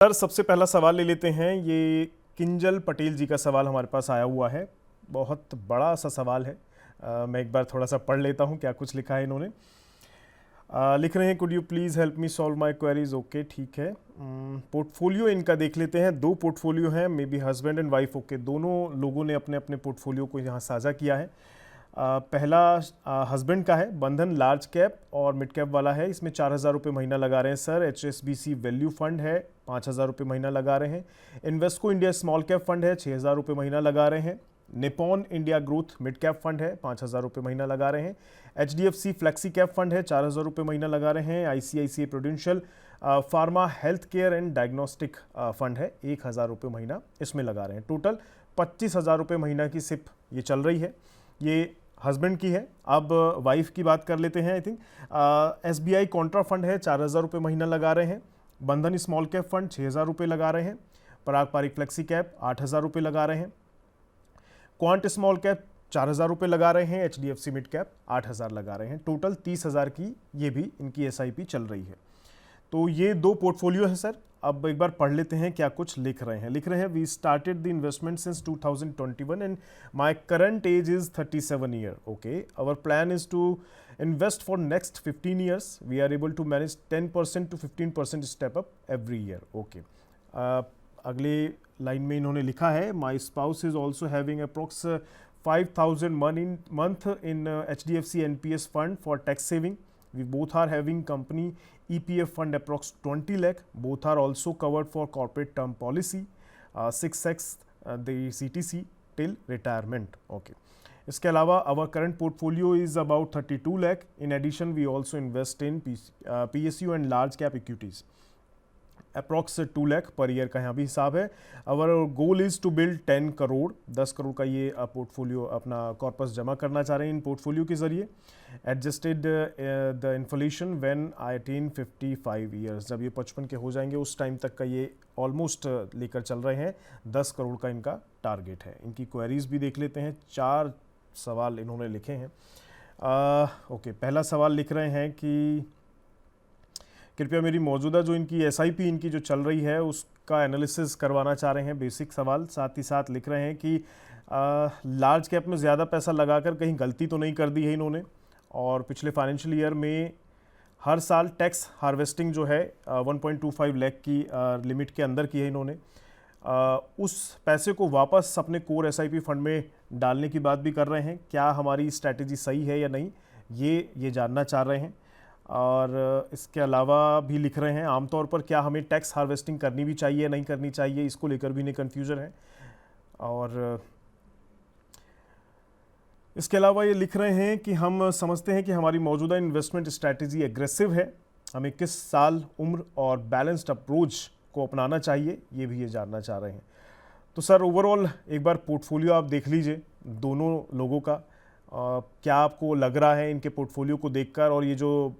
Sir सबसे पहला सवाल ले लेते हैं। ये किंजल पटेल जी का सवाल हमारे पास आया हुआ है। बहुत बड़ा सा सवाल है। मैं एक बार थोड़ा सा पढ़ लेता हूँ क्या कुछ लिखा है इन्होंने। लिख रहे हैं, could you please help me solve my queries. Okay, ठीक है। पोर्टफोलियो इनका देख लेते हैं। 2 पोर्टफोलियो हैं, may be husband and wife. Okay, दोनों लोगों ने अपने अपने पोर्टफोलियो को यहाँ साझा किया है। पहला हस्बैंड का है, बंधन लार्ज कैप और मिड कैप वाला है। इसमें 4,000 रुपये महीना लगा रहे हैं सर। HSBC वैल्यू फंड है, 5,000 रुपये महीना लगा रहे हैं। Invesco India small cap fund है, 6,000 रुपये महीना लगा रहे हैं। Nippon India growth mid cap fund है, 5,000 रुपये महीना लगा रहे हैं। HDFC फ्लेक्सी कैप फंड है, 4,000 रुपये महीना लगा रहे हैं। ICICI prudential pharma health care and diagnostic fund है, 1,000 रुपये महीना इसमें लगा रहे हैं। टोटल 25,000 रुपये महीना की सिप ये चल रही है। ये हस्बैंड की है। अब वाइफ की बात कर लेते हैं। I think SBI Contra fund है, 4,000 रुपये महीना लगा रहे हैं। बंधन स्मॉल कैप फंड 6,000 रुपये लगा रहे हैं। पराग पारिक फ्लेक्सी कैप 8,000 रुपये लगा रहे हैं। क्वांट स्मॉल कैप 4,000 रुपये लगा रहे हैं। HDFC मिड कैप 8,000 लगा रहे हैं। टोटल 30,000 की ये भी इनकी SIP चल रही है। तो ये 2 पोर्टफोलियो हैं सर। अब एक बार पढ़ लेते हैं क्या कुछ लिख रहे हैं। लिख रहे हैं, we started the investment since 2021 and my current age is 37 year. Okay, our plan is to invest for next 15 years. We are able to manage 10% to 15% step up every year. Okay, अगले line में इन्होंने लिखा है, my spouse is also having approx 5,000 month in HDFC NPS fund for tax saving. We both are having company EPF fund approx 20 lakh. Both are also covered for corporate term policy, 6x the CTC till retirement. Okay. इसके अलावा our current portfolio is about 32 lakh. In addition, we also invest in PSU and large cap equities. Approx 2 lakh per year का यहाँ भी हिसाब है। Our goal is to build 10 crore, 10 crore का ये portfolio अपना कॉर्पस जमा करना चाह रहे हैं इन पोर्टफोलियो के ज़रिए। Adjusted the inflation when I attain 55 years, जब ये 55 के हो जाएंगे उस टाइम तक का ये ऑलमोस्ट लेकर चल रहे हैं। 10 करोड़ का इनका टारगेट है। इनकी क्वेरीज भी देख लेते हैं। 4 सवाल इन्होंने लिखे हैं। ओके, पहला सवाल लिख रहे हैं कि कृपया मेरी मौजूदा जो इनकी SIP इनकी जो चल रही है उसका एनालिसिस करवाना चाह रहे हैं। बेसिक सवाल। साथ ही साथ लिख रहे हैं कि लार्ज कैप में ज़्यादा पैसा लगाकर कहीं गलती तो नहीं कर दी है इन्होंने, और पिछले फाइनेंशियल ईयर में हर साल टैक्स हार्वेस्टिंग जो है 1.25 लाख की लिमिट के अंदर की है इन्होंने। उस पैसे को वापस अपने कोर SIP फंड में डालने की बात भी कर रहे हैं। क्या हमारी स्ट्रैटेजी सही है या नहीं, ये जानना चाह रहे हैं। और इसके अलावा भी लिख रहे हैं, आमतौर पर क्या हमें टैक्स हार्वेस्टिंग करनी भी चाहिए नहीं करनी चाहिए, इसको लेकर भी नहीं कन्फ्यूजन है। और इसके अलावा ये लिख रहे हैं कि हम समझते हैं कि हमारी मौजूदा इन्वेस्टमेंट स्ट्रैटेजी एग्रेसिव है, हमें किस साल उम्र और बैलेंस्ड अप्रोच को अपनाना चाहिए, ये भी ये जानना चाह रहे हैं। तो सर ओवरऑल एक बार पोर्टफोलियो आप देख लीजिए दोनों लोगों का। क्या आपको लग रहा है इनके पोर्टफोलियो को देखकर, और ये जो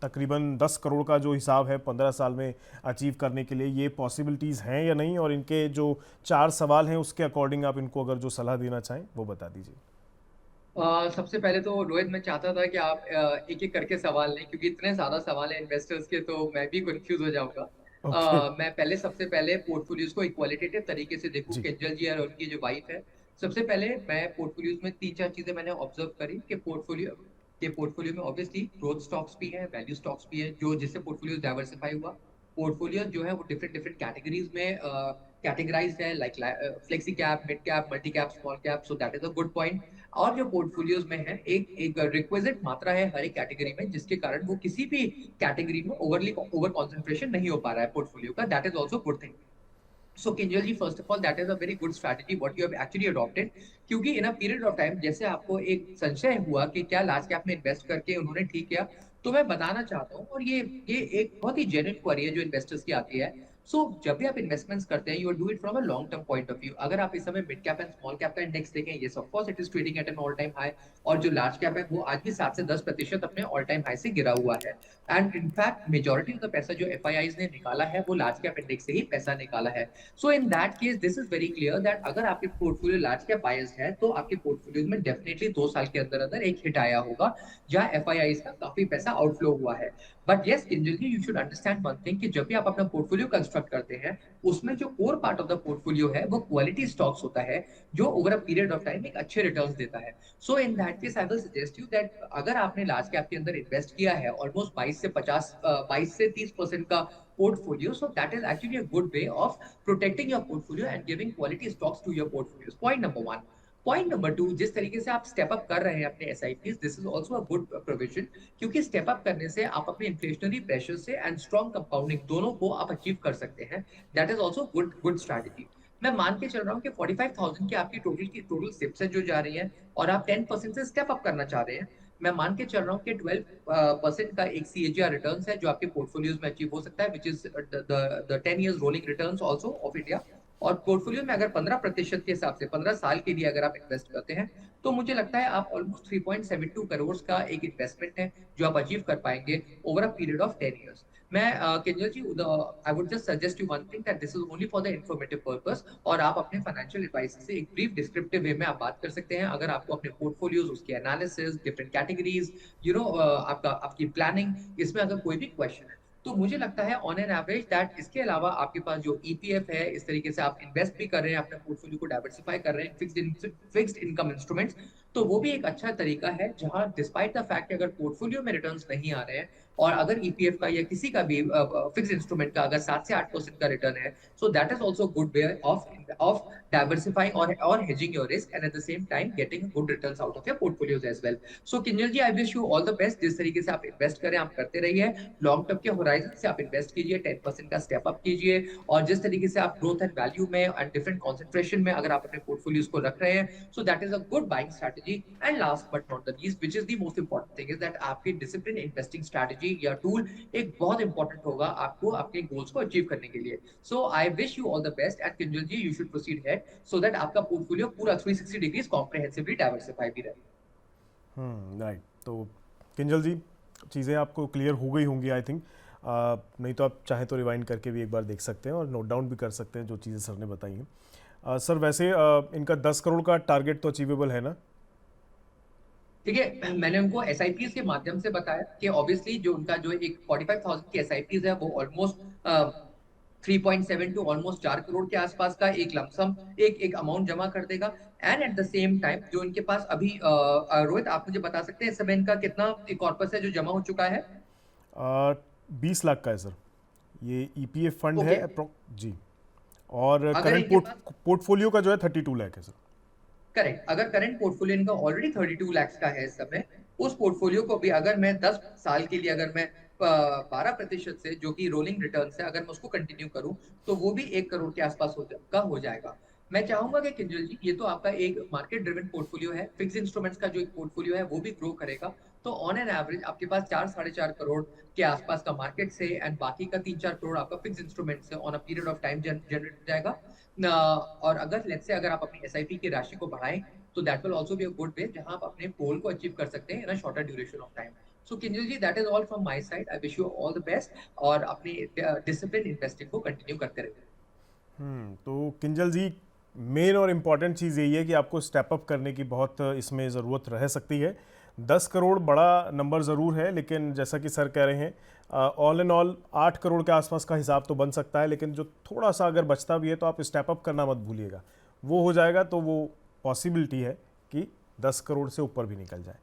तकरीबन 10 करोड़ का जो हिसाब है 15 साल में अचीव करने के लिए, ये पॉसिबिलिटीज़ हैं या नहीं, और इनके जो 4 सवाल हैं उसके अकॉर्डिंग आप इनको अगर जो सलाह देना चाहें वो बता दीजिए। सबसे पहले तो रोहित, मैं चाहता था कि आप एक एक करके सवाल लें, क्योंकि इतने ज्यादा सवाल हैं इन्वेस्टर्स के तो मैं भी कंफ्यूज हो जाऊंगा। ओके। मैं पहले सबसे पहले पोर्टफोलियोज को इक्वालिटेटिव तरीके से देखूं, जी। किंजल जी और उनकी जो वाइफ है। सबसे पहले मैं पोर्टफोलियोज में 3-4 चीजें मैंने ऑब्जर्व करी कि पोर्टफोलियो में ऑब्वियसली ग्रोथ स्टॉक्स भी है, वैल्यू स्टॉक्स भी है, जो जिससे पोर्टफोलियो डाइवर्सिफाई हुआ। पोर्टफोलियो जो है वो डिफरेंट डिफरेंट कैटेगरीज में कैटेगराइज्ड है, like flexi cap, mid cap, multi cap, small cap. So that is a good point. और जो पोर्टफोलियोज में है, एक एक रिक्विजिट मात्रा है हर एक कैटेगरी में, जिसके कारण वो किसी भी कैटेगरी में ओवर कॉन्सेंट्रेशन नहीं हो पा रहा है पोर्टफोलियो का। That is also good thing. So Kinjal ji, first of all, that is a very good strategy what you have actually adopted, क्योंकि in a period of time जैसे आपको एक संशय हुआ कि क्या लार्ज कैप में इन्वेस्ट करके उन्होंने ठीक किया, तो मैं बताना चाहता हूँ, और ये एक बहुत ही जेन्युइन क्वेरी है जो इन्वेस्टर्स की आती है। जब भी आप इन्वेस्टमेंट्स करते हैं, you do it from a long term point of view. अगर आप इस समय mid cap and small cap का इंडेक्स देखें, yes of course it is trading at an all time high, और जो लार्ज कैप है वो आज भी 7 से 10% अपने ऑल टाइम हाई से गिरा हुआ है। And in fact majority of the पैसा जो एफआईआईज ने निकाला है वो लार्ज कैप इंडेक्स से ही पैसा निकाला है। So in that case this is very clear that अगर आपके पोर्टफोलियो लार्ज कैप बायर्स है तो आपके पोर्टफोलियो में डेफिनेटली 2 साल के अंदर अंदर एक हिट आया होगा जहां एफआईआईज का काफी पैसा आउटफ्लो हुआ है। But yes Kinjal ji, you should understand one thing कि जब भी आप अपना पोर्टफोलियो कंस्ट्रक्ट करते हैं उसमें जो core part of the portfolio है वो क्वालिटी स्टॉक्स होता है जो over a period of time एक अच्छे रिटर्न्स देता है। So in that case I will suggest you that अगर आपने लार्ज कैप के अंदर इन्वेस्ट किया है ऑलमोस्ट 22 से 30% का portfolio, so that is actually a good way of protecting your portfolio and giving quality stocks to your portfolio. Point number 1। Point number 2, जिस तरीके से आप स्टेप अप कर रहे हैं अपने SIPs, this is also a good provision, क्योंकि step up करने से आप अपने इन्फ्लेशनरी प्रेशर से एंड स्ट्रॉन्ग कंपाउंडिंग दोनों को आप अचीव कर सकते हैं। That is also good good strategy. मैं मान के चल रहा हूँ कि 45,000 की टोटल सिप्स है जो जा रही हैं और आप 10% से स्टेप अप करना चाह रहे हैं। मैं मान के चल रहा हूँ कि 12% का एक सीएजीआर रिटर्न्स है जो आपके पोर्टफोलियोज में अचीव हो सकता है, which is the 10 years rolling returns also of India. और पोर्टफोलियो में अगर 15% के हिसाब से 15 साल के लिए अगर आप इन्वेस्ट करते हैं तो मुझे लगता है आप ऑलमोस्ट 3.72 करोड़ का एक इन्वेस्टमेंट है जो आप अचीव कर पाएंगे over a period of 10 years. मैं Kinjal ji, I would just suggest you one thing that this is only for the informative purpose, और आप अपने फाइनेंशियल एडवाइस से एक ब्रीफ डिस्क्रिप्टिव वे में आप बात कर सकते हैं। अगर आपको अपने पोर्टफोलियोज, उसके एनालिसिस, डिफरेंट कैटेगरीज, आपका आपकी प्लानिंग, इसमें अगर कोई भी क्वेश्चन है तो मुझे लगता है ऑन एन एवरेज दैट इसके अलावा आपके पास जो ईपीएफ है, इस तरीके से आप इन्वेस्ट भी कर रहे हैं, अपने पोर्टफोलियो को डाइवर्सिफाई कर रहे हैं फिक्स्ड इनकम इंस्ट्रूमेंट्स, तो वो भी एक अच्छा तरीका है जहां डिस्पाइट द फैक्ट कि अगर पोर्टफोलियो में रिटर्न्स नहीं आ रहे हैं और अगर ईपीएफ का या किसी का भी फिक्स इंस्ट्रूमेंट का अगर 7 से 8% का रिटर्न है, so that is also good way of diversifying और hedging your risk and at the same time getting good returns out of your portfolios as well. So Kinjal ji, I wish you all the best. जिस तरीके से आप invest करें आप करते रहिए, long term के होराइजन से आप इन्वेस्ट कीजिए, 10% का स्टेप अप कीजिए, और जिस तरीके से आप ग्रोथ एंड वैल्यू में एंड डिफरेंट कॉन्सेंट्रेशन में अगर आप अपने पोर्टफोलियोज को रख रहे हैं, सो that is a good buying strategy. And last but not the least, which is the most important thing, is that आपकी डिसिप्लिन इन्वेस्टिंग स्ट्रेटजी या टूल एक बहुत इंपॉर्टेंट होगा आपको अपने गोल्स को अचीव करने के लिए। So I wish you all the best and Kinjal ji, you should proceed head so that आपका पोर्टफोलियो पूरा 360 डिग्रीज कॉम्प्रिहेंसिवली डाइवर्सिफाई भी रहे। राइट। तो किंजल जी, चीज़ें आपको क्लियर हो गई होंगी आई थिंक। नहीं तो आप चाहे तो रिवाइंड करके भी एक बार देख सकते हैं और नोट डाउन भी कर सकते हैं जो चीज़ें सर ने बताई हैं। सर वैसे इनका 10 करोड़ का टारगेट तो अचीवेबल है ना? ठीक है, मैंने उनको एसआईपीज के माध्यम से बताया कि ऑब्वियसली जो उनका जो एक 45,000 की एसआईपीज है वो ऑलमोस्ट 3.7 टू ऑलमोस्ट 4 करोड़ के आसपास का एक लमसम एक अमाउंट जमा कर देगा। And at the same time जो इनके पास अभी रोहित, आप मुझे बता सकते हैं इस समय इनका कितना कॉर्पस है जो जमा हो चुका है? 20 लाख का है सर। ये ईपीएफ फंड ओके, है जी। और अगर करंट इनके पास पोर्टफोलियो का जो है 32 लाख है सर। करेक्ट, अगर करंट पोर्टफोलियो इनका ऑलरेडी 32 लाख का है इस समय, उस पोर्टफोलियो को भी अगर मैं 10 साल के लिए अगर मैं 12% से जो कि रोलिंग रिटर्न है अगर मैं उसको कंटिन्यू करूं तो वो भी 1 करोड़ के आसपास हो जाएगा। मैं चाहूंगा कि किंजल जी, ये तो आपका एक मार्केट ड्रिवन पोर्टफोलियो है, फिक्स इंस्ट्रूमेंट्स का जो एक पोर्टफोलियो है वो भी ग्रो करेगा, तो ऑन एन एवरेज आपके पास 4 साढ़े 4 करोड़ के आसपास का मार्केट से एंड बाकी का 3-4 करोड़ आपका फिक्स इंस्ट्रूमेंट से on a period of time generate हो जाएगा। और अगर लेट्स से अगर आप अपनी एसआईपी की राशि को बढ़ाएं तो that will also be a good way जहां आप अपने गोल को अचीव कर सकते हैं in a shorter duration of time. So Kinjal ji, that is all from my side. I wish you all the best और अपनी डिसिप्लिन इन्वेस्टिंग को कंटिन्यू करते रहिए। तो किंजल जी, मेन और इम्पॉर्टेंट चीज़ यही है कि आपको स्टेप अप करने की बहुत इसमें ज़रूरत रह सकती है। 10 करोड़ बड़ा नंबर ज़रूर है, लेकिन जैसा कि सर कह रहे हैं ऑल इन ऑल 8 करोड़ के आसपास का हिसाब तो बन सकता है, लेकिन जो थोड़ा सा अगर बचता भी है तो आप स्टेप अप करना मत भूलिएगा। वो हो जाएगा तो वो पॉसिबिलिटी है कि 10 करोड़ से ऊपर भी निकल जाए।